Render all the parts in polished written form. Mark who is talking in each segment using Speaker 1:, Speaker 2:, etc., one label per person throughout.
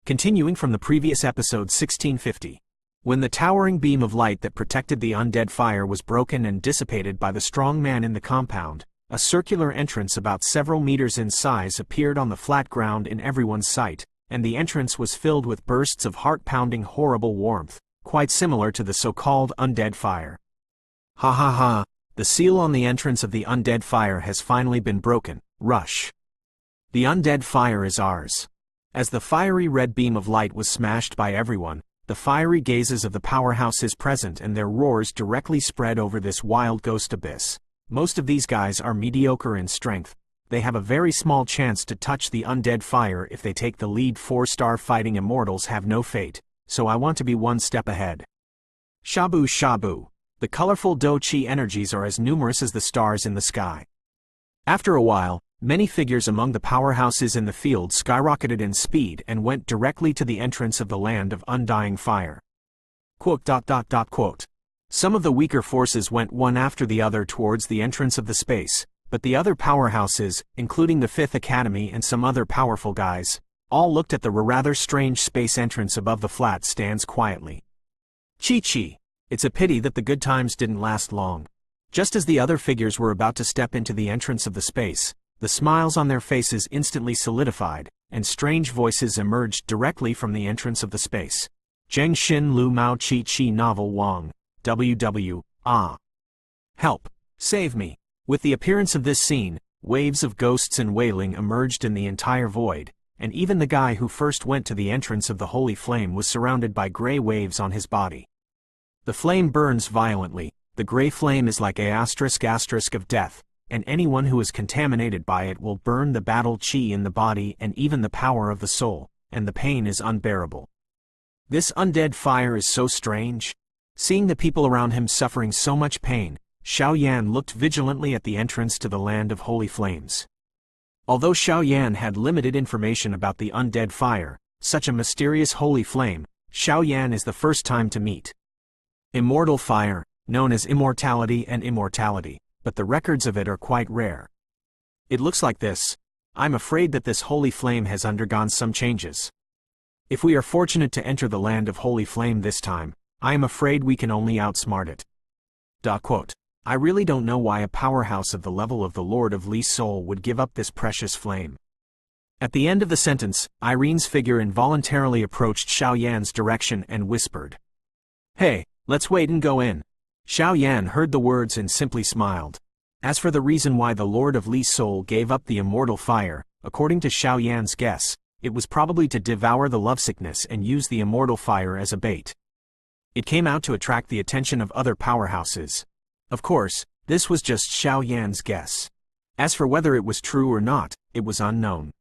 Speaker 1: Continuing from the previous episode 1650. When the towering beam of light that protected the undead fire was broken and dissipated by the strong man in the compound, a circular entrance about several meters in size appeared on the flat ground in everyone's sight, and the entrance was filled with bursts of heart-pounding horrible warmth, quite similar to the so-called undead fire. Ha ha ha, the seal on the entrance of the undead fire has finally been broken, rush. The undead fire is ours. As the fiery red beam of light was smashed by everyone, the fiery gazes of the powerhouse is present and their roars directly spread over this wild ghost abyss. Most of these guys are mediocre in strength. They have a very small chance to touch the undead fire if they take the lead. 4-star fighting immortals have no fate, so I want to be one step ahead. Shabu shabu. The colorful Do Chi energies are as numerous as the stars in the sky. After a while, many figures among the powerhouses in the field skyrocketed in speed and went directly to the entrance of the land of undying fire. Quote. Some of the weaker forces went one after the other towards the entrance of the space, but the other powerhouses, including the 5th Academy and some other powerful guys, all looked at the rather strange space entrance above the flat stands quietly. Chi. It's a pity that the good times didn't last long. Just as the other figures were about to step into the entrance of the space, the smiles on their faces instantly solidified, and strange voices emerged directly from the entrance of the space. Zheng Xin Lu Mao Chi Novel Wang. WW. Ah. Help. Save me. With the appearance of this scene, waves of ghosts and wailing emerged in the entire void, and even the guy who first went to the entrance of the holy flame was surrounded by gray waves on his body. The flame burns violently. The gray flame is like a ** of death, and anyone who is contaminated by it will burn the battle chi in the body and even the power of the soul, and the pain is unbearable. This undead fire is so strange. Seeing the people around him suffering so much pain, Xiao Yan looked vigilantly at the entrance to the land of holy flames. Although Xiao Yan had limited information about the undead fire, such a mysterious holy flame, Xiao Yan is the first time to meet. Immortal fire, known as immortality and immortality, but the records of it are quite rare. It looks like this. I'm afraid that this holy flame has undergone some changes. If we are fortunate to enter the land of holy flame this time, I am afraid we can only outsmart it. I really don't know why a powerhouse of the level of the Lord of Li's soul would give up this precious flame. At the end of the sentence, Irene's figure involuntarily approached Xiao Yan's direction and whispered, "Hey, let's wait and go in." Xiao Yan heard the words and simply smiled. As for the reason why the Lord of Li's soul gave up the immortal fire, according to Xiao Yan's guess, it was probably to devour the lovesickness and use the immortal fire as a bait. It came out to attract the attention of other powerhouses. Of course, this was just Xiao Yan's guess. As for whether it was true or not, it was unknown.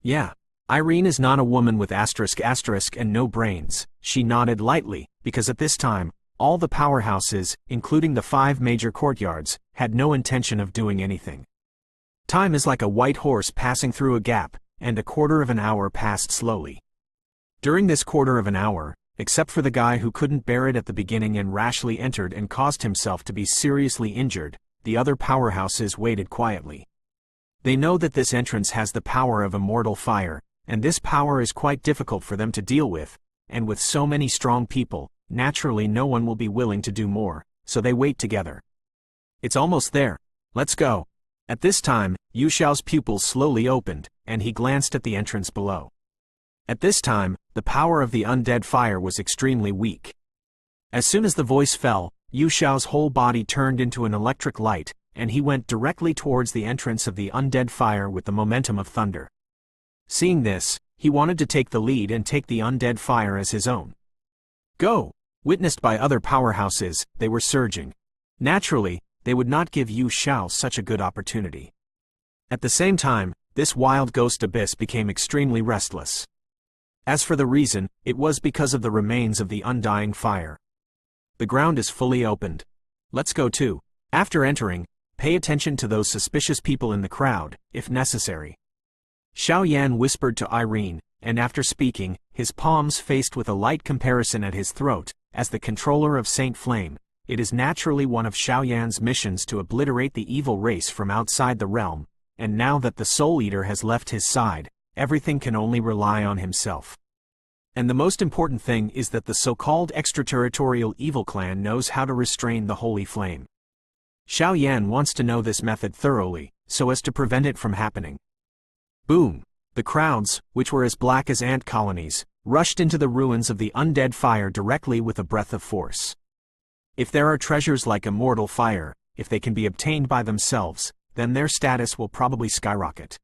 Speaker 1: Yeah, Irene is not a woman with ** and no brains, she nodded lightly, because at this time, all the powerhouses, including the 5 major courtyards, had no intention of doing anything. Time is like a white horse passing through a gap, and a quarter of an hour passed slowly. During this quarter of an hour, except for the guy who couldn't bear it at the beginning and rashly entered and caused himself to be seriously injured, the other powerhouses waited quietly. They know that this entrance has the power of immortal fire, and this power is quite difficult for them to deal with, and with so many strong people, naturally no one will be willing to do more, so they wait together. It's almost there. Let's go. At this time, Yu Xiao's pupils slowly opened, and he glanced at the entrance below. At this time, the power of the undead fire was extremely weak. As soon as the voice fell, Yu Xiao's whole body turned into an electric light, and he went directly towards the entrance of the undead fire with the momentum of thunder. Seeing this, he wanted to take the lead and take the undead fire as his own. Go! Witnessed by other powerhouses, they were surging. Naturally, they would not give Yu Xiao such a good opportunity. At the same time, this wild ghost abyss became extremely restless. As for the reason, it was because of the remains of the undying fire. The ground is fully opened. Let's go too. After entering, pay attention to those suspicious people in the crowd, if necessary. Xiao Yan whispered to Irene, and after speaking, his palms faced with a light comparison at his throat. As the controller of Saint Flame, it is naturally one of Xiao Yan's missions to obliterate the evil race from outside the realm, and now that the Soul Eater has left his side, everything can only rely on himself. And the most important thing is that the so-called extraterritorial evil clan knows how to restrain the holy flame. Xiao Yan wants to know this method thoroughly, so as to prevent it from happening. Boom! The crowds, which were as black as ant colonies, rushed into the ruins of the undead fire directly with a breath of force. If there are treasures like immortal fire, if they can be obtained by themselves, then their status will probably skyrocket.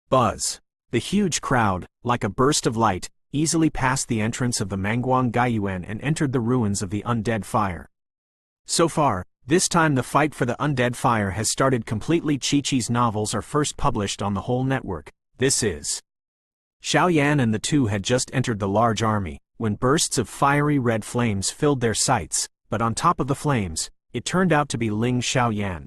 Speaker 1: Buzz! The huge crowd, like a burst of light, easily passed the entrance of the Mangguang Gaiyuan and entered the ruins of the undead fire. So far, this time the fight for the undead fire has started completely. Chi-Chi's novels are first published on the whole network. This is. Xiao Yan and the two had just entered the large army, when bursts of fiery red flames filled their sights, but on top of the flames, it turned out to be Ling Xiaoyan.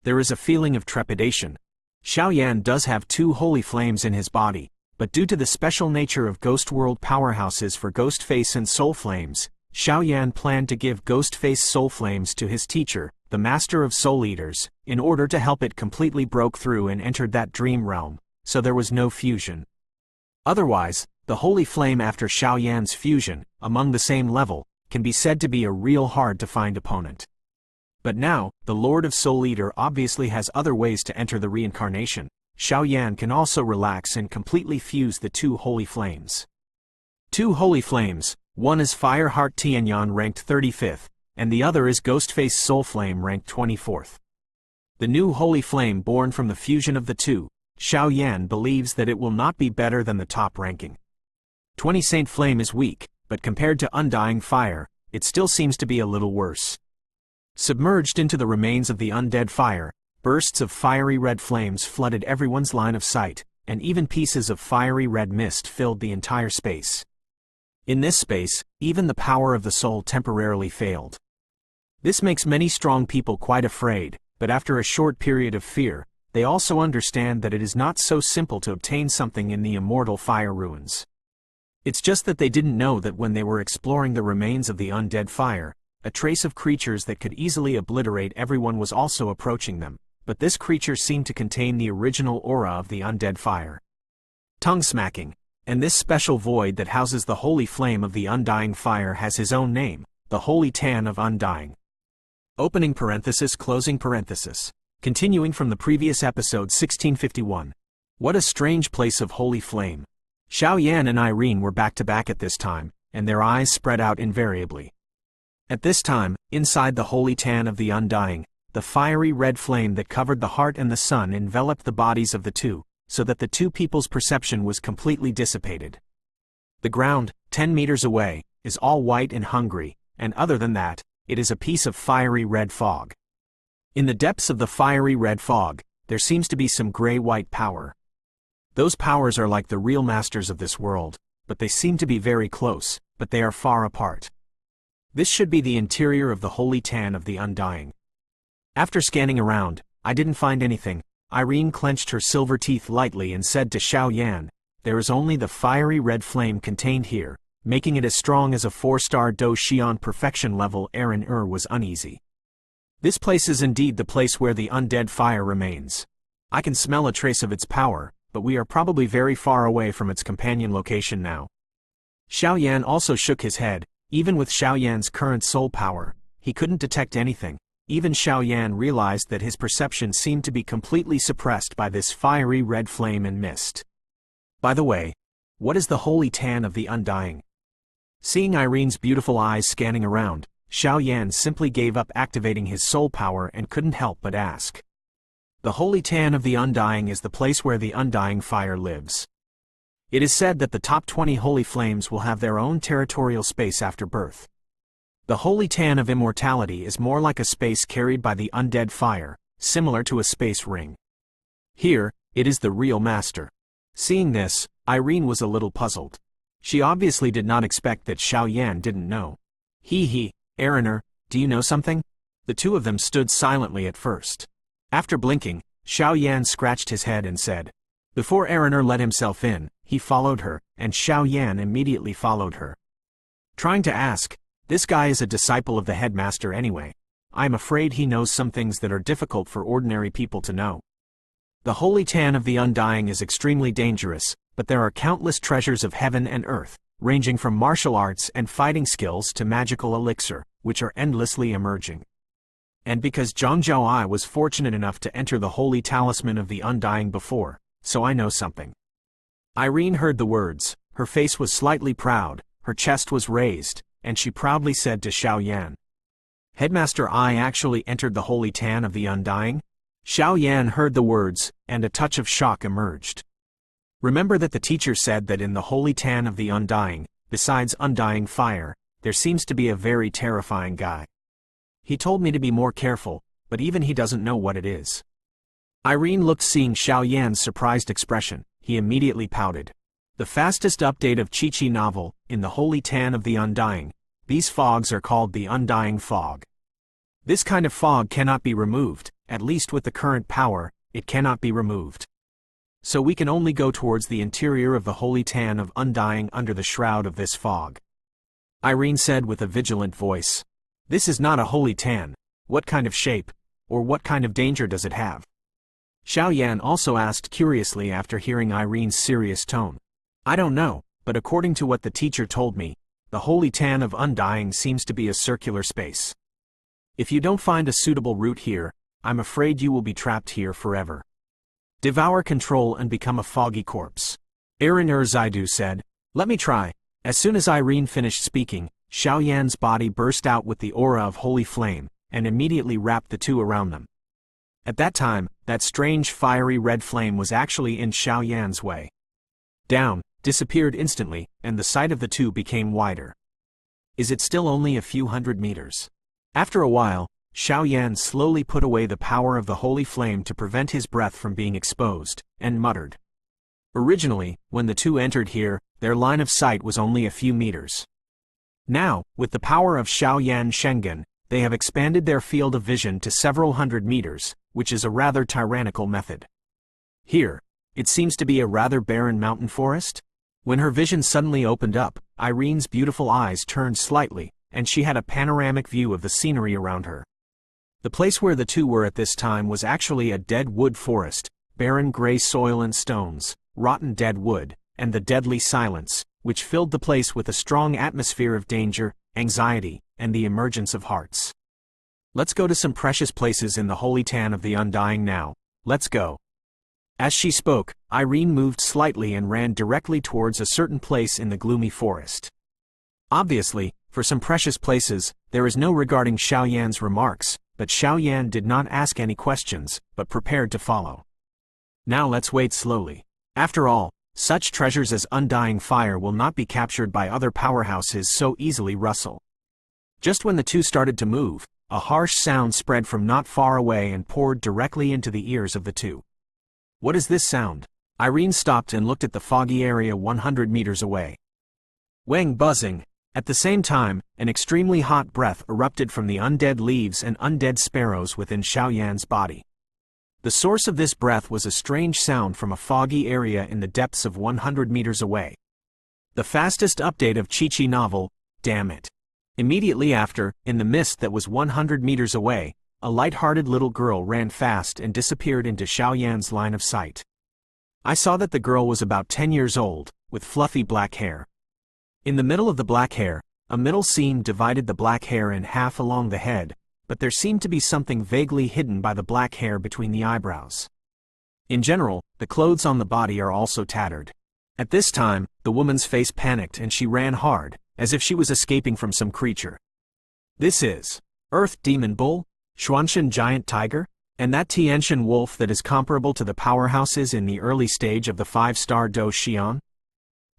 Speaker 1: There is a feeling of trepidation. Xiaoyan does have two holy flames in his body, but due to the special nature of Ghost World powerhouses for Ghost Face and Soul Flames, Xiaoyan planned to give Ghost Face Soul Flames to his teacher, the Master of Soul Eaters, in order to help it completely broke through and entered that dream realm, so there was no fusion. Otherwise, the holy flame after Xiaoyan's fusion, among the same level, can be said to be a real hard-to-find opponent. But now, the Lord of Soul Eater obviously has other ways to enter the reincarnation. Xiaoyan can also relax and completely fuse the two holy flames. Two holy flames, one is Fireheart Tianyan ranked 35th, and the other is Ghostface Soul Flame ranked 24th. The new holy flame born from the fusion of the two, Xiaoyan believes that it will not be better than the top ranking. 20 Saint Flame is weak, but compared to Undying Fire, it still seems to be a little worse. Submerged into the remains of the undead fire, bursts of fiery red flames flooded everyone's line of sight, and even pieces of fiery red mist filled the entire space. In this space, even the power of the soul temporarily failed. This makes many strong people quite afraid, but after a short period of fear, they also understand that it is not so simple to obtain something in the immortal fire ruins. It's just that they didn't know that when they were exploring the remains of the undead fire, a trace of creatures that could easily obliterate everyone was also approaching them, but this creature seemed to contain the original aura of the undead fire. Tongue smacking, and this special void that houses the holy flame of the undying fire has his own name, the Holy Tan of Undying. Opening parenthesis, closing parenthesis. Continuing from the previous episode 1651. What a strange place of holy flame. Xiao Yan and Irene were back to back at this time, and their eyes spread out invariably. At this time, inside the holy tan of the undying, the fiery red flame that covered the heart and the sun enveloped the bodies of the two, so that the two people's perception was completely dissipated. The ground, 10 meters away, is all white and hungry, and other than that, it is a piece of fiery red fog. In the depths of the fiery red fog, there seems to be some gray-white power. Those powers are like the real masters of this world, but they seem to be very close, but they are far apart. This should be the interior of the holy tan of the undying. After scanning around, I didn't find anything. Irene clenched her silver teeth lightly and said to Xiao Yan, "There is only the fiery red flame contained here, making it as strong as a 4-star Do Xian perfection level." Aaron was uneasy. This place is indeed the place where the undead fire remains. I can smell a trace of its power, but we are probably very far away from its companion location now. Xiao Yan also shook his head. Even with Xiao Yan's current soul power, he couldn't detect anything. Even Xiao Yan realized that his perception seemed to be completely suppressed by this fiery red flame and mist. By the way, what is the holy tan of the undying? Seeing Irene's beautiful eyes scanning around, Xiao Yan simply gave up activating his soul power and couldn't help but ask. The holy tan of the undying is the place where the undying fire lives. It is said that the top 20 holy flames will have their own territorial space after birth. The holy tan of immortality is more like a space carried by the undead fire, similar to a space ring. Here, it is the real master. Seeing this, Irene was a little puzzled. She obviously did not expect that Xiao Yan didn't know. Aaroner, do you know something? The two of them stood silently at first. After blinking, Xiao Yan scratched his head and said. Before Aaroner let himself in, he followed her, and Xiao Yan immediately followed her. Trying to ask, this guy is a disciple of the headmaster anyway. I am afraid he knows some things that are difficult for ordinary people to know. The holy tan of the undying is extremely dangerous, but there are countless treasures of heaven and earth, ranging from martial arts and fighting skills to magical elixir, which are endlessly emerging. And because Zhang Zhaoai was fortunate enough to enter the holy talisman of the Undying before, so I know something. Irene heard the words, her face was slightly proud, her chest was raised, and she proudly said to Xiao Yan, "Headmaster, I actually entered the holy Tan of the Undying?" Xiao Yan heard the words, and a touch of shock emerged. Remember that the teacher said that in the holy Tan of the Undying, besides undying fire, there seems to be a very terrifying guy. He told me to be more careful, but even he doesn't know what it is. Irene looked, seeing Xiao Yan's surprised expression. He immediately pouted. The fastest update of Chi novel, in the holy Tan of the Undying, these fogs are called the Undying Fog. This kind of fog cannot be removed, at least with the current power, it cannot be removed. So we can only go towards the interior of the holy Tan of Undying under the shroud of this fog. Irene said with a vigilant voice. This is not a holy Tan. What kind of shape, or what kind of danger does it have? Xiao Yan also asked curiously after hearing Irene's serious tone. I don't know, but according to what the teacher told me, the holy Tan of Undying seems to be a circular space. If you don't find a suitable route here, I'm afraid you will be trapped here forever. Devour control and become a foggy corpse. Aaron Zaidu said, let me try. As soon as Irene finished speaking, Xiao Yan's body burst out with the aura of holy flame, and immediately wrapped the two around them. At that time, that strange fiery red flame was actually in Xiao Yan's way. Down, disappeared instantly, and the sight of the two became wider. Is it still only a few hundred meters? After a while, Xiao Yan slowly put away the power of the holy flame to prevent his breath from being exposed, and muttered. Originally, when the two entered here, their line of sight was only a few meters. Now, with the power of Xiao Yan Shengen, they have expanded their field of vision to several hundred meters, which is a rather tyrannical method. Here, it seems to be a rather barren mountain forest. When her vision suddenly opened up, Irene's beautiful eyes turned slightly, and she had a panoramic view of the scenery around her. The place where the two were at this time was actually a dead wood forest, barren gray soil and stones, rotten dead wood, and the deadly silence, which filled the place with a strong atmosphere of danger, anxiety, and the emergence of hearts. Let's go to some precious places in the holy Tan of the Undying now. Let's go. As she spoke, Irene moved slightly and ran directly towards a certain place in the gloomy forest. Obviously, for some precious places, there is no regarding Xiao Yan's remarks, but Xiao Yan did not ask any questions, but prepared to follow. Now let's wait slowly. After all, such treasures as undying fire will not be captured by other powerhouses so easily. Russell. Just when the two started to move, a harsh sound spread from not far away and poured directly into the ears of the two. What is this sound? Irene stopped and looked at the foggy area 100 meters away. Wang buzzing. At the same time, an extremely hot breath erupted from the undead leaves and undead sparrows within Xiao Yan's body. The source of this breath was a strange sound from a foggy area in the depths of 100 meters away. The fastest update of Chi novel, damn it. Immediately after, in the mist that was 100 meters away, a light-hearted little girl ran fast and disappeared into Xiao Yan's line of sight. I saw that the girl was about 10 years old, with fluffy black hair. In the middle of the black hair, a middle seam divided the black hair in half along the head, but there seemed to be something vaguely hidden by the black hair between the eyebrows. In general, the clothes on the body are also tattered. At this time, the woman's face panicked and she ran hard, as if she was escaping from some creature. This is Earth Demon Bull, Xuanshan Giant Tiger, and that Tianshan Wolf that is comparable to the powerhouses in the early stage of the 5-star Do Xian.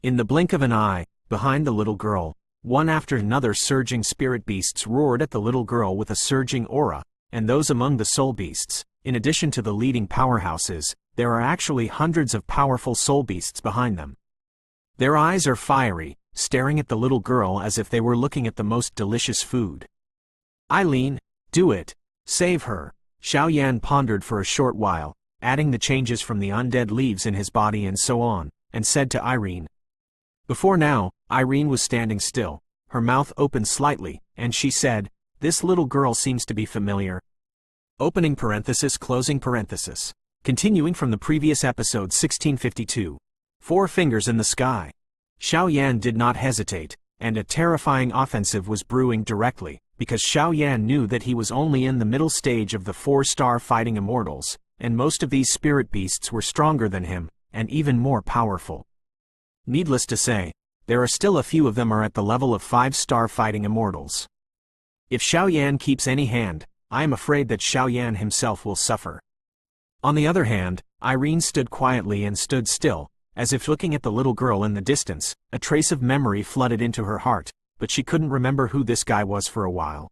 Speaker 1: In the blink of an eye, behind the little girl, one after another surging spirit beasts roared at the little girl with a surging aura, and those among the soul beasts, in addition to the leading powerhouses, there are actually hundreds of powerful soul beasts behind them. Their eyes are fiery, staring at the little girl as if they were looking at the most delicious food. Eileen, do it, save her. Xiao Yan pondered for a short while, adding the changes from the undead leaves in his body and so on, and said to Irene. Before now, Irene was standing still, her mouth opened slightly, and she said, this little girl seems to be familiar. Opening parenthesis, closing parenthesis. Continuing from the previous episode 1652. 4 fingers in the sky. Xiao Yan did not hesitate, and a terrifying offensive was brewing directly, because Xiao Yan knew that he was only in the middle stage of the 4-star fighting immortals, and most of these spirit beasts were stronger than him, and even more powerful. Needless to say, there are still a few of them are at the level of 5-star fighting immortals. If Xiao Yan keeps any hand, I am afraid that Xiao Yan himself will suffer. On the other hand, Irene stood quietly and stood still, as if looking at the little girl in the distance. A trace of memory flooded into her heart, but she couldn't remember who this guy was for a while.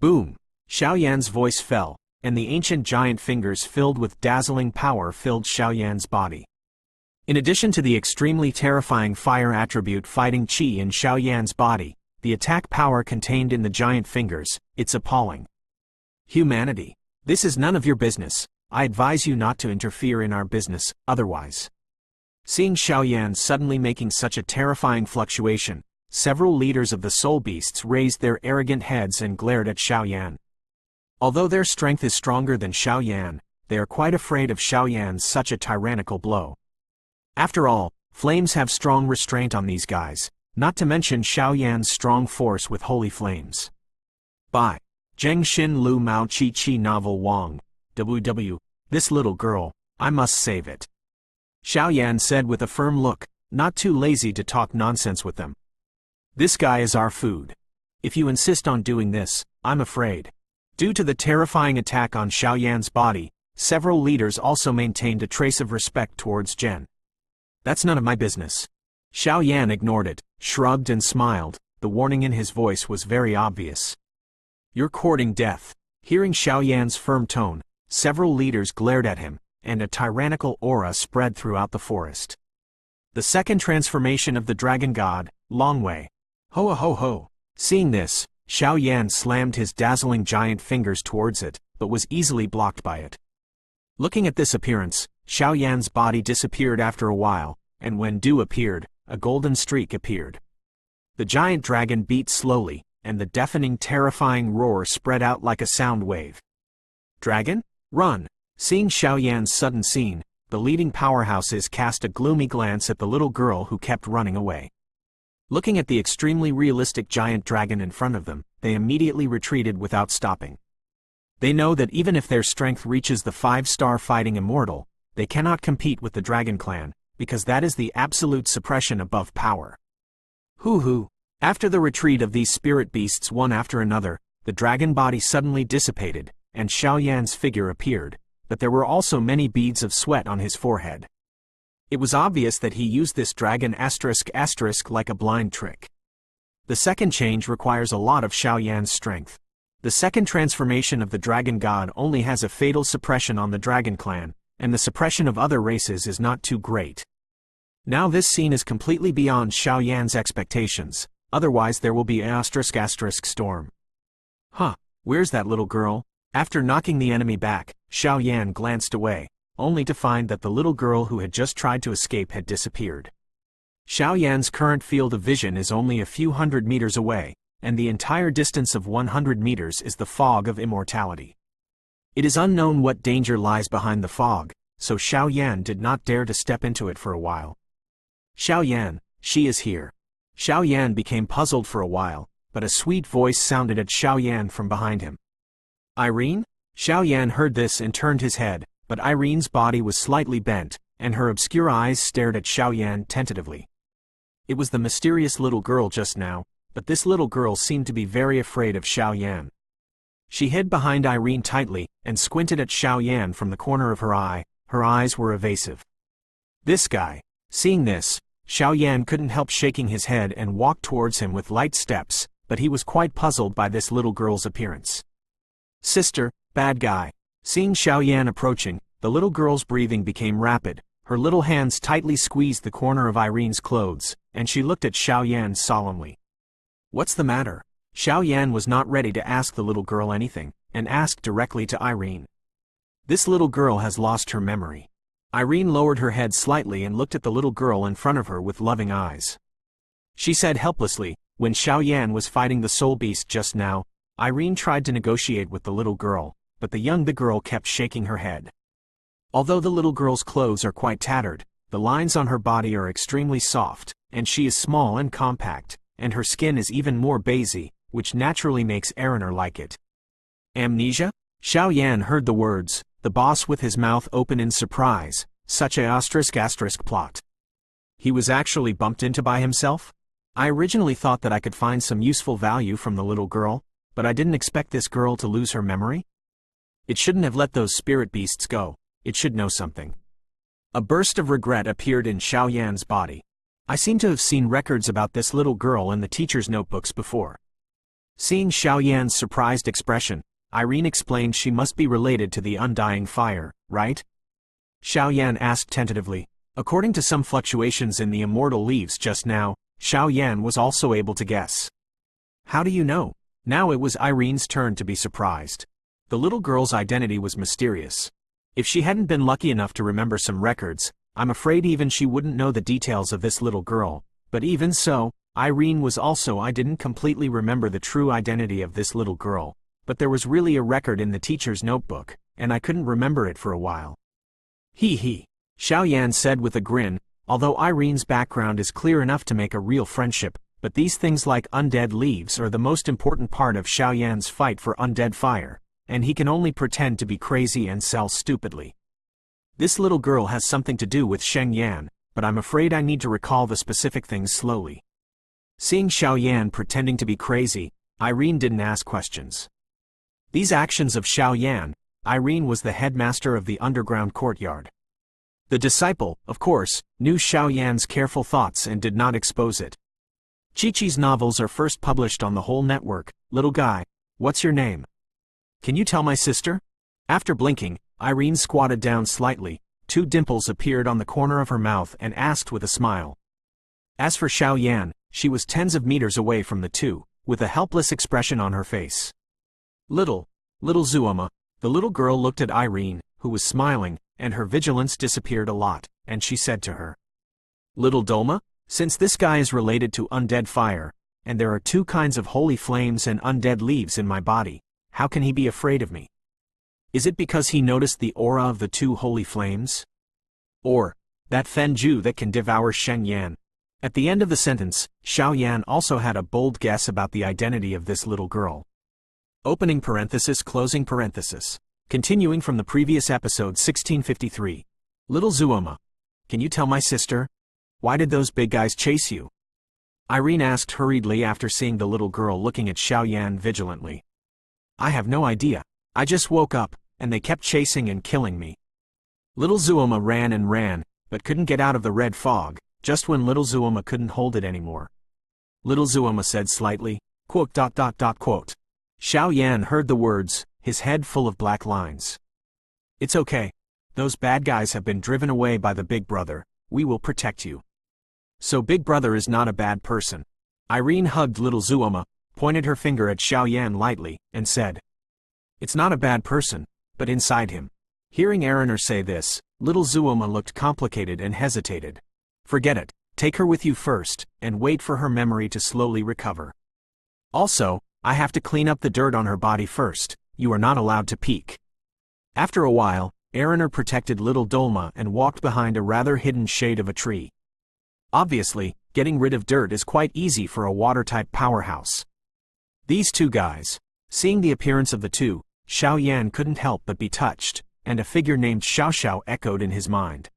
Speaker 1: Boom! Xiao Yan's voice fell, and the ancient giant fingers filled with dazzling power filled Xiao Yan's body. In addition to the extremely terrifying fire attribute fighting qi in Xiao Yan's body, the attack power contained in the giant fingers, it's appalling. Humanity. This is none of your business. I advise you not to interfere in our business, otherwise. Seeing Xiao Yan suddenly making such a terrifying fluctuation, several leaders of the soul beasts raised their arrogant heads and glared at Xiao Yan. Although their strength is stronger than Xiao Yan, they are quite afraid of Xiao Yan's such a tyrannical blow. After all, flames have strong restraint on these guys, not to mention Xiao Yan's strong force with holy flames. By Zheng Xin Lu Mao Chi Chi Novel Wang, WW, this little girl, I must save it. Xiao Yan said with a firm look, not too lazy to talk nonsense with them. This guy is our food. If you insist on doing this, I'm afraid. Due to the terrifying attack on Xiao Yan's body, several leaders also maintained a trace of respect towards Zhen. That's none of my business. Xiao Yan ignored it, shrugged and smiled. The warning in his voice was very obvious. You're courting death. Hearing Xiao Yan's firm tone, several leaders glared at him, and a tyrannical aura spread throughout the forest. The second transformation of the dragon god, Long Wei. Ho ho ho. Seeing this, Xiao Yan slammed his dazzling giant fingers towards it, but was easily blocked by it. Looking at this appearance, Xiao Yan's body disappeared after a while, and when dew appeared, a golden streak appeared. The giant dragon beat slowly, and the deafening terrifying roar spread out like a sound wave. Dragon? Run! Seeing Xiao Yan's sudden scene, the leading powerhouses cast a gloomy glance at the little girl who kept running away. Looking at the extremely realistic giant dragon in front of them, they immediately retreated without stopping. They know that even if their strength reaches the 5-star fighting immortal, they cannot compete with the Dragon Clan, because that is the absolute suppression above power. Hoo-hoo! After the retreat of these spirit beasts one after another, the dragon body suddenly dissipated, and Xiao Yan's figure appeared, but there were also many beads of sweat on his forehead. It was obvious that he used this dragon *** like a blind trick. The second change requires a lot of Xiao Yan's strength. The second transformation of the dragon god only has a fatal suppression on the Dragon Clan, and the suppression of other races is not too great. Now this scene is completely beyond Xiao Yan's expectations, otherwise there will be *** storm. Huh, where's that little girl? After knocking the enemy back, Xiao Yan glanced away, only to find that the little girl who had just tried to escape had disappeared. Xiao Yan's current field of vision is only a few hundred meters away, and the entire distance of 100 meters is the fog of immortality. It is unknown what danger lies behind the fog, so Xiao Yan did not dare to step into it for a while. Xiao Yan, she is here. Xiao Yan became puzzled for a while, but a sweet voice sounded at Xiao Yan from behind him. Irene? Xiao Yan heard this and turned his head, but Irene's body was slightly bent, and her obscure eyes stared at Xiao Yan tentatively. It was the mysterious little girl just now, but this little girl seemed to be very afraid of Xiao Yan. She hid behind Irene tightly, and squinted at Xiao Yan from the corner of her eye. Her eyes were evasive. This guy. Seeing this, Xiao Yan couldn't help shaking his head and walked towards him with light steps, but he was quite puzzled by this little girl's appearance. Sister, bad guy. Seeing Xiao Yan approaching, the little girl's breathing became rapid, her little hands tightly squeezed the corner of Irene's clothes, and she looked at Xiao Yan solemnly. What's the matter? Xiao Yan was not ready to ask the little girl anything, and asked directly to Irene. This little girl has lost her memory. Irene lowered her head slightly and looked at the little girl in front of her with loving eyes. She said helplessly, when Xiao Yan was fighting the soul beast just now, Irene tried to negotiate with the little girl, but the girl kept shaking her head. Although the little girl's clothes are quite tattered, the lines on her body are extremely soft, and she is small and compact, and her skin is even more beige, which naturally makes Araner like it. Amnesia? Xiao Yan heard the words, the boss with his mouth open in surprise. Such a *** plot. He was actually bumped into by himself? I originally thought that I could find some useful value from the little girl, but I didn't expect this girl to lose her memory? It shouldn't have let those spirit beasts go. It should know something. A burst of regret appeared in Xiao Yan's body. I seem to have seen records about this little girl in the teacher's notebooks before. Seeing Xiao Yan's surprised expression, Irene explained she must be related to the undying fire, right? Xiao Yan asked tentatively. According to some fluctuations in the immortal leaves just now, Xiao Yan was also able to guess. How do you know? Now it was Irene's turn to be surprised. The little girl's identity was mysterious. If she hadn't been lucky enough to remember some records, I'm afraid even she wouldn't know the details of this little girl, but even so, Irene was also I didn't completely remember the true identity of this little girl, but there was really a record in the teacher's notebook, and I couldn't remember it for a while. He, Xiao Yan said with a grin, although Irene's background is clear enough to make a real friendship, but these things like undead leaves are the most important part of Xiao Yan's fight for undead fire, and he can only pretend to be crazy and sell stupidly. This little girl has something to do with Sheng Yan, but I'm afraid I need to recall the specific things slowly. Seeing Xiao Yan pretending to be crazy, Irene didn't ask questions. These actions of Xiao Yan, Irene was the headmaster of the underground courtyard. The disciple, of course, knew Xiao Yan's careful thoughts and did not expose it. Chi-Chi's novels are first published on the whole network. Little guy, what's your name? Can you tell my sister? After blinking, Irene squatted down slightly, 2 dimples appeared on the corner of her mouth and asked with a smile. As for Xiao Yan, she was tens of meters away from the two, with a helpless expression on her face. Little Zuoma. The little girl looked at Irene, who was smiling, and her vigilance disappeared a lot, and she said to her, Little Dolma, since this guy is related to undead fire, and there are 2 kinds of holy flames and undead leaves in my body, how can he be afraid of me? Is it because he noticed the aura of the 2 holy flames? Or, that Fen Ju that can devour Sheng Yan? At the end of the sentence, Xiao Yan also had a bold guess about the identity of this little girl. Opening parenthesis, closing parenthesis. Continuing from the previous episode 1653. Little Zuoma. Can you tell my sister? Why did those big guys chase you? Irene asked hurriedly after seeing the little girl looking at Xiao Yan vigilantly. I have no idea. I just woke up, and they kept chasing and killing me. Little Zuoma ran and ran, but couldn't get out of the red fog, just when little Zuoma couldn't hold it anymore. Little Zuoma said slightly, quote. Xiao Yan heard the words, his head full of black lines. It's okay. Those bad guys have been driven away by the big brother. We will protect you. So big brother is not a bad person. Irene hugged little Zuoma, pointed her finger at Xiao Yan lightly, and said, It's not a bad person, but inside him. Hearing Araner say this, little Zuoma looked complicated and hesitated. Forget it. Take her with you first, and wait for her memory to slowly recover. Also, I have to clean up the dirt on her body first. You are not allowed to peek. After a while, Araner protected little Dolma and walked behind a rather hidden shade of a tree. Obviously, getting rid of dirt is quite easy for a water-type powerhouse. These 2 guys. Seeing the appearance of the 2, Xiao Yan couldn't help but be touched, and a figure named Xiao Xiao echoed in his mind.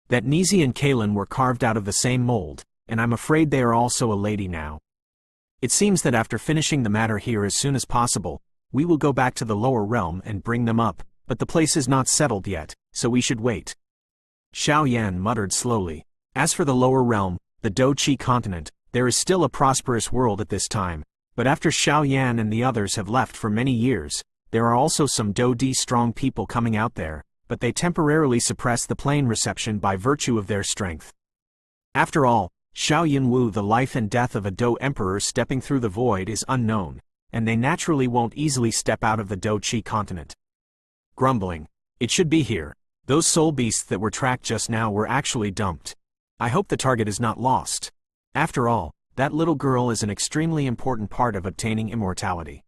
Speaker 1: That Nizi and Kalen were carved out of the same mold, and I'm afraid they are also a lady now. It seems that after finishing the matter here as soon as possible, we will go back to the lower realm and bring them up, but the place is not settled yet, so we should wait. Xiao Yan muttered slowly. As for the lower realm, the Do-Chi continent, there is still a prosperous world at this time, but after Xiao Yan and the others have left for many years, there are also some Do-Di strong people coming out there, but they temporarily suppress the plane reception by virtue of their strength. After all, Xiao Yunwu, the life and death of a Do emperor stepping through the void, is unknown, and they naturally won't easily step out of the Do-Chi continent. Grumbling. It should be here. Those soul beasts that were tracked just now were actually dumped. I hope the target is not lost. After all, that little girl is an extremely important part of obtaining immortality.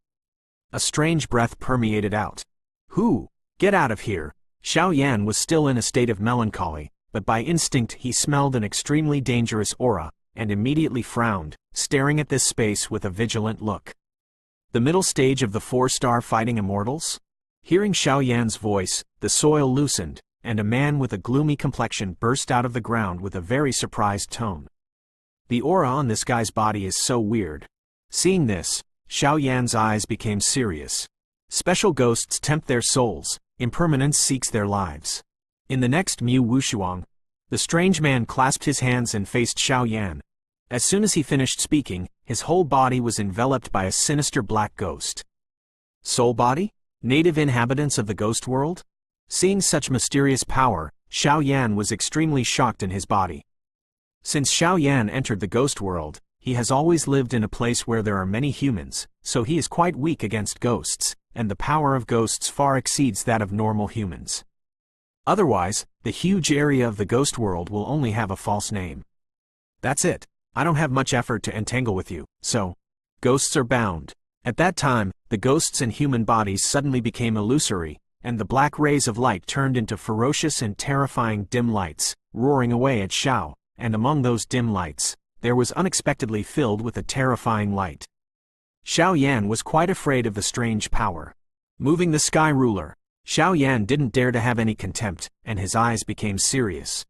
Speaker 1: A strange breath permeated out. Who? Get out of here. Xiao Yan was still in a state of melancholy, but by instinct he smelled an extremely dangerous aura, and immediately frowned, staring at this space with a vigilant look. The middle stage of the 4-star fighting immortals? Hearing Xiao Yan's voice, the soil loosened, and a man with a gloomy complexion burst out of the ground with a very surprised tone. The aura on this guy's body is so weird. Seeing this, Xiao Yan's eyes became serious. Special ghosts tempt their souls, impermanence seeks their lives. In the next Mu Wushuang, the strange man clasped his hands and faced Xiao Yan. As soon as he finished speaking, his whole body was enveloped by a sinister black ghost. Soul body? Native inhabitants of the ghost world? Seeing such mysterious power, Xiao Yan was extremely shocked in his body. Since Xiao Yan entered the ghost world, he has always lived in a place where there are many humans, so he is quite weak against ghosts, and the power of ghosts far exceeds that of normal humans. Otherwise, the huge area of the ghost world will only have a false name. That's it. I don't have much effort to entangle with you, so ghosts are bound. At that time, the ghosts in human bodies suddenly became illusory, and the black rays of light turned into ferocious and terrifying dim lights, roaring away at Xiao, and among those dim lights, there was unexpectedly filled with a terrifying light. Xiao Yan was quite afraid of the strange power. Moving the sky ruler, Xiao Yan didn't dare to have any contempt, and his eyes became serious.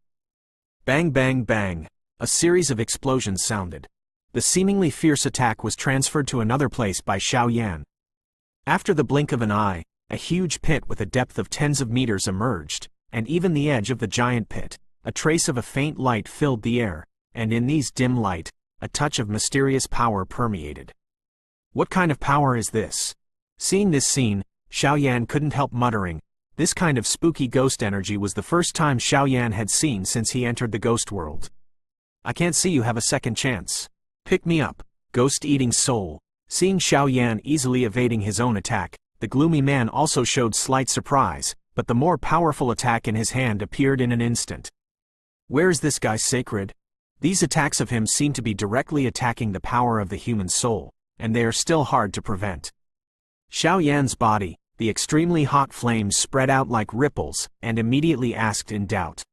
Speaker 1: Bang bang bang. A series of explosions sounded. The seemingly fierce attack was transferred to another place by Xiao Yan. After the blink of an eye, a huge pit with a depth of tens of meters emerged, and even the edge of the giant pit, a trace of a faint light filled the air, and in these dim light, a touch of mysterious power permeated. What kind of power is this? Seeing this scene, Xiao Yan couldn't help muttering. This kind of spooky ghost energy was the first time Xiao Yan had seen since he entered the ghost world. I can't see you have a second chance. Pick me up, ghost-eating soul. Seeing Xiao Yan easily evading his own attack, the gloomy man also showed slight surprise, but the more powerful attack in his hand appeared in an instant. Where is this guy sacred? These attacks of him seem to be directly attacking the power of the human soul, and they are still hard to prevent. Xiao Yan's body, the extremely hot flames spread out like ripples, and immediately asked in doubt.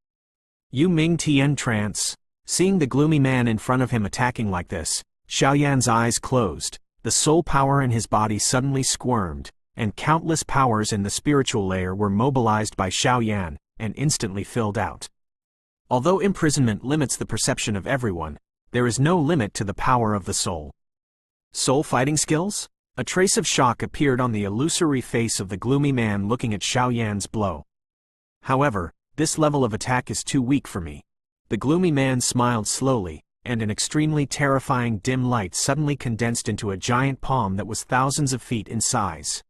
Speaker 1: You Ming Tian trance? Seeing the gloomy man in front of him attacking like this, Xiao Yan's eyes closed, the soul power in his body suddenly squirmed, and countless powers in the spiritual layer were mobilized by Xiao Yan, and instantly filled out. Although imprisonment limits the perception of everyone, there is no limit to the power of the soul. Soul fighting skills? A trace of shock appeared on the illusory face of the gloomy man looking at Xiao Yan's blow. However, this level of attack is too weak for me. The gloomy man smiled slowly, and an extremely terrifying dim light suddenly condensed into a giant palm that was thousands of feet in size.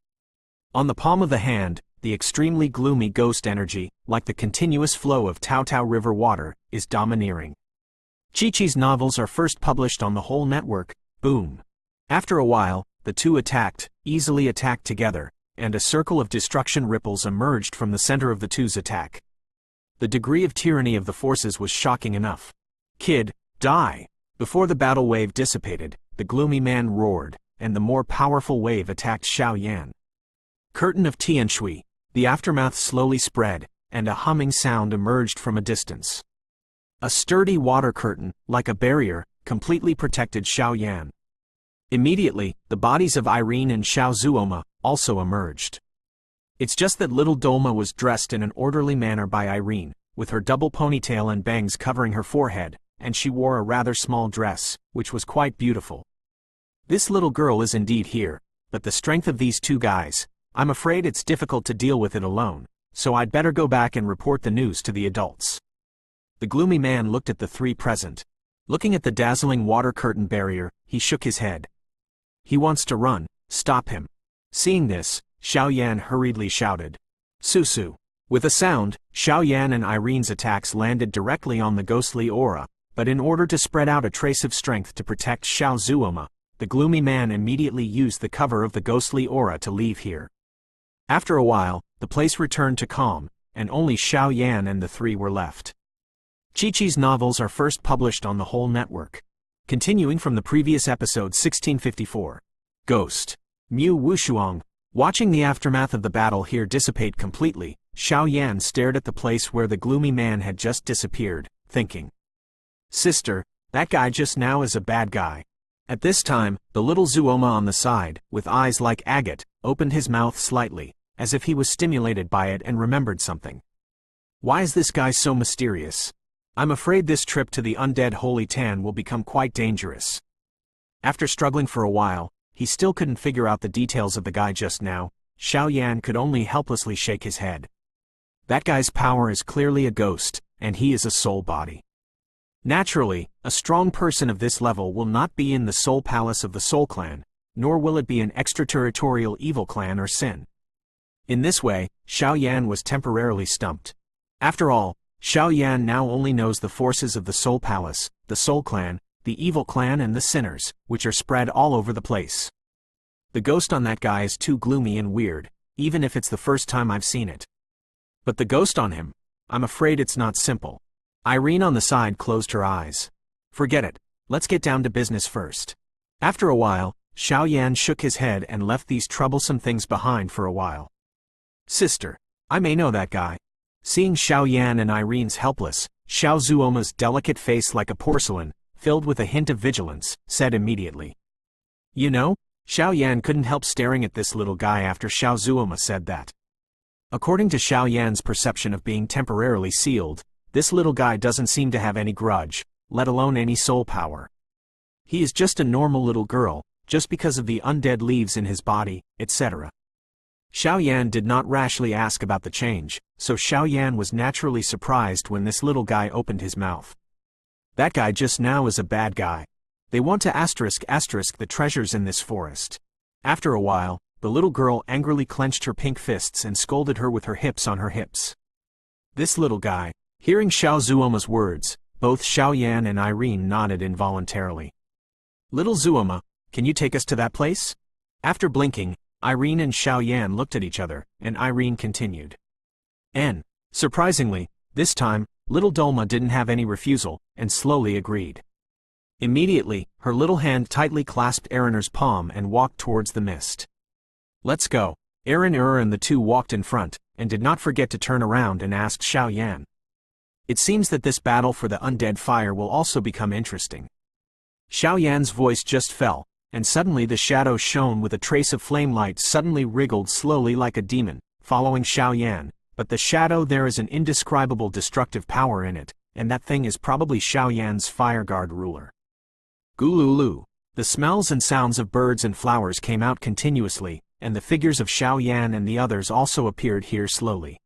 Speaker 1: On the palm of the hand, the extremely gloomy ghost energy, like the continuous flow of Taotao River water, is domineering. Chi-Chi's novels are first published on the whole network, boom. After a while, the two easily attacked together, and a circle of destruction ripples emerged from the center of the two's attack. The degree of tyranny of the forces was shocking enough. Kid, die! Before the battle wave dissipated, the gloomy man roared, and the more powerful wave attacked Xiao Yan. Curtain of Tianshui. The aftermath slowly spread, and a humming sound emerged from a distance. A sturdy water curtain, like a barrier, completely protected Xiao Yan. Immediately, the bodies of Irene and Xiao Zuoma also emerged. It's just that little Dolma was dressed in an orderly manner by Irene, with her double ponytail and bangs covering her forehead, and she wore a rather small dress, which was quite beautiful. This little girl is indeed here, but the strength of these two guys, I'm afraid it's difficult to deal with it alone, so I'd better go back and report the news to the adults. The gloomy man looked at the three present. Looking at the dazzling water curtain barrier, he shook his head. He wants to run, stop him. Seeing this, Xiao Yan hurriedly shouted, Susu. With a sound, Xiao Yan and Irene's attacks landed directly on the ghostly aura, but in order to spread out a trace of strength to protect Xiao Zuoma, the gloomy man immediately used the cover of the ghostly aura to leave here. After a while, the place returned to calm, and only Xiao Yan and the three were left. Chi-Chi's novels are first published on the whole network. Continuing from the previous episode 1654. Ghost. Mu Wushuang. Watching the aftermath of the battle here dissipate completely, Xiao Yan stared at the place where the gloomy man had just disappeared, thinking. Sister, That guy just now is a bad guy. At this time, the little Zuoma on the side, with eyes like agate, opened his mouth slightly, as if he was stimulated by it and remembered something. Why is this guy so mysterious? I'm afraid this trip to the undead Holy Tan will become quite dangerous. After struggling for a while, he still couldn't figure out the details of the guy just now. Xiao Yan could only helplessly shake his head. That guy's power is clearly a ghost, and he is a soul body. Naturally, a strong person of this level will not be in the Soul Palace of the Soul Clan, nor will it be an extraterritorial evil clan or sin. In this way, Xiao Yan was temporarily stumped. After all, Xiao Yan now only knows the forces of the Soul Palace, the Soul Clan, the Evil Clan and the Sinners, which are spread all over the place. The ghost on that guy is too gloomy and weird, even if it's the first time I've seen it. But the ghost on him, I'm afraid it's not simple. Irene on the side closed her eyes. Forget it, let's get down to business first. After a while, Xiao Yan shook his head and left these troublesome things behind for a while. Sister, I may know that guy. Seeing Xiao Yan and Irene's helpless, Xiao Zuoma's delicate face like a porcelain, filled with a hint of vigilance, said immediately. You know, Xiao Yan couldn't help staring at this little guy after Xiao Zuoma said that. According to Xiao Yan's perception of being temporarily sealed, this little guy doesn't seem to have any grudge, let alone any soul power. He is just a normal little girl, just because of the undead leaves in his body, etc. Xiao Yan did not rashly ask about the change, so Xiao Yan was naturally surprised when this little guy opened his mouth. That guy just now is a bad guy. They want to *** the treasures in this forest. After a while, the little girl angrily clenched her pink fists and scolded her with her hips on her hips. This little guy. Hearing Xiao Zuoma's words, both Xiao Yan and Irene nodded involuntarily. Little Zuoma, can you take us to that place? After blinking, Irene and Xiao Yan looked at each other, and Irene continued. Surprisingly, this time, little Dolma didn't have any refusal, and slowly agreed. Immediately, her little hand tightly clasped Eriner's palm and walked towards the mist. Let's go. Eriner and the two walked in front, and did not forget to turn around and ask Xiao Yan. It seems that this battle for the undead fire will also become interesting. Xiao Yan's voice just fell, and suddenly the shadow shone with a trace of flame light suddenly wriggled slowly like a demon, following Xiao Yan, but the shadow there is an indescribable destructive power in it, and that thing is probably Xiao Yan's fire guard ruler. Gululu. The smells and sounds of birds and flowers came out continuously, and the figures of Xiao Yan and the others also appeared here slowly.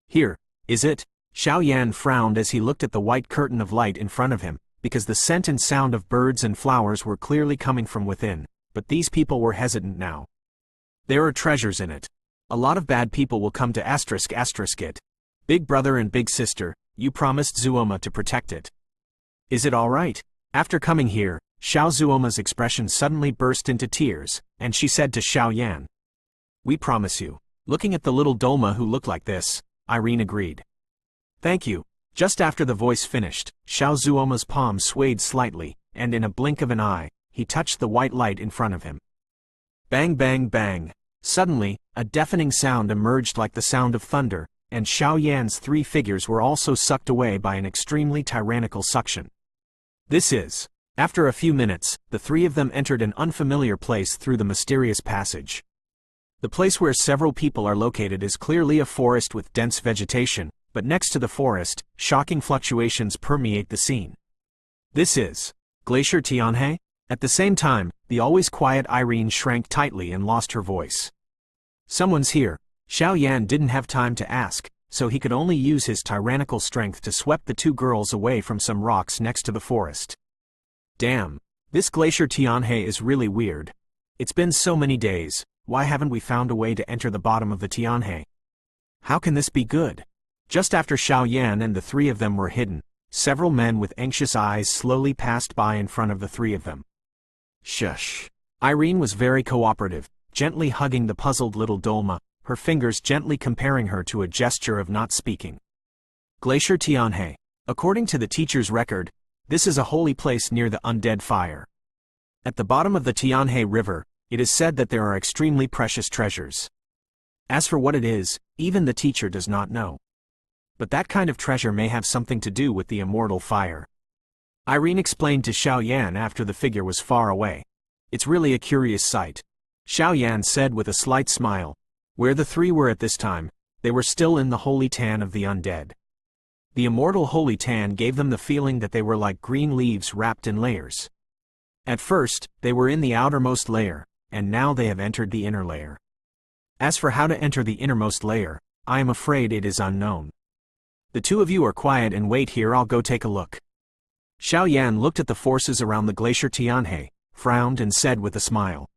Speaker 1: Here, is it? Xiao Yan frowned as he looked at the white curtain of light in front of him, because the scent and sound of birds and flowers were clearly coming from within, but these people were hesitant now. There are treasures in it. A lot of bad people will come to ** it. Big brother and big sister, you promised Zuoma to protect it. Is it all right? After coming here, Xiao Zuoma's expression suddenly burst into tears, and she said to Xiao Yan. We promise you. Looking at the little Dolma who looked like this, Irene agreed. Thank you. Just after the voice finished, Xiao Zuoma's palm swayed slightly, and in a blink of an eye, he touched the white light in front of him. Bang bang bang. Suddenly, a deafening sound emerged like the sound of thunder, and Xiao Yan's three figures were also sucked away by an extremely tyrannical suction. After a few minutes, the three of them entered an unfamiliar place through the mysterious passage. The place where several people are located is clearly a forest with dense vegetation, but next to the forest, shocking fluctuations permeate the scene. This is Glacier Tianhe? At the same time, the always quiet Irene shrank tightly and lost her voice. Someone's here. Xiao Yan didn't have time to ask, so he could only use his tyrannical strength to sweep the two girls away from some rocks next to the forest. Damn, this Glacier Tianhe is really weird. It's been so many days, why haven't we found a way to enter the bottom of the Tianhe? How can this be good? Just after Xiao Yan and the three of them were hidden, several men with anxious eyes slowly passed by in front of the three of them. Shush. Irene was very cooperative, gently hugging the puzzled little Dolma, her fingers gently comparing her to a gesture of not speaking. Glacier Tianhe. According to the teacher's record, this is a holy place near the undead fire. At the bottom of the Tianhe River, it is said that there are extremely precious treasures. As for what it is, even the teacher does not know. But that kind of treasure may have something to do with the immortal fire. Irene explained to Xiao Yan after the figure was far away. It's really a curious sight. Xiao Yan said with a slight smile. Where the three were at this time, they were still in the Holy Tan of the undead. The immortal Holy Tan gave them the feeling that they were like green leaves wrapped in layers. At first, they were in the outermost layer, and now they have entered the inner layer. As for how to enter the innermost layer, I am afraid it is unknown. The two of you are quiet and wait here, I'll go take a look. Xiao Yan looked at the forces around the Glacier Tianhe, frowned and said with a smile.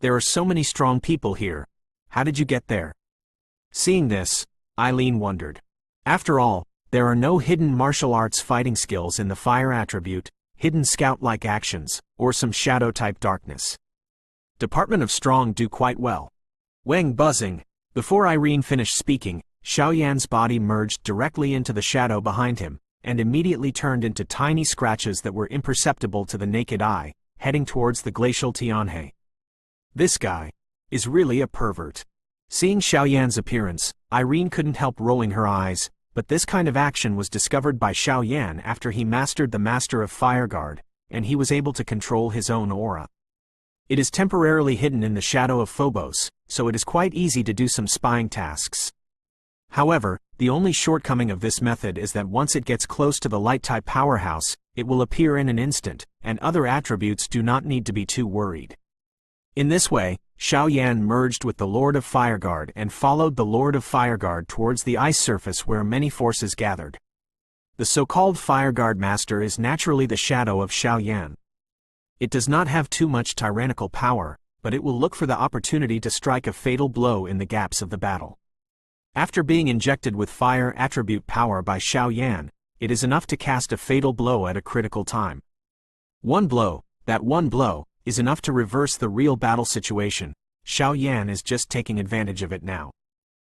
Speaker 1: There are so many strong people here. How did you get there? Seeing this, Eileen wondered. After all, there are no hidden martial arts fighting skills in the fire attribute, hidden scout-like actions, or some shadow-type darkness. Department of Strong do quite well. Wang buzzing. Before Irene finished speaking, Xiao Yan's body merged directly into the shadow behind him, and immediately turned into tiny scratches that were imperceptible to the naked eye, heading towards the Glacial Tianhe. This guy is really a pervert. Seeing Xiao Yan's appearance, Irene couldn't help rolling her eyes, but this kind of action was discovered by Xiao Yan after he mastered the Master of Fireguard, and he was able to control his own aura. It is temporarily hidden in the shadow of Phobos, so it is quite easy to do some spying tasks. However, the only shortcoming of this method is that once it gets close to the light-type powerhouse, it will appear in an instant, and other attributes do not need to be too worried. In this way, Xiao Yan merged with the Lord of Fireguard and followed the Lord of Fireguard towards the ice surface where many forces gathered. The so-called Fireguard Master is naturally the shadow of Xiao Yan. It does not have too much tyrannical power, but it will look for the opportunity to strike a fatal blow in the gaps of the battle. After being injected with fire attribute power by Xiao Yan, it is enough to cast a fatal blow at a critical time. That one blow, is enough to reverse the real battle situation. Xiao Yan is just taking advantage of it now.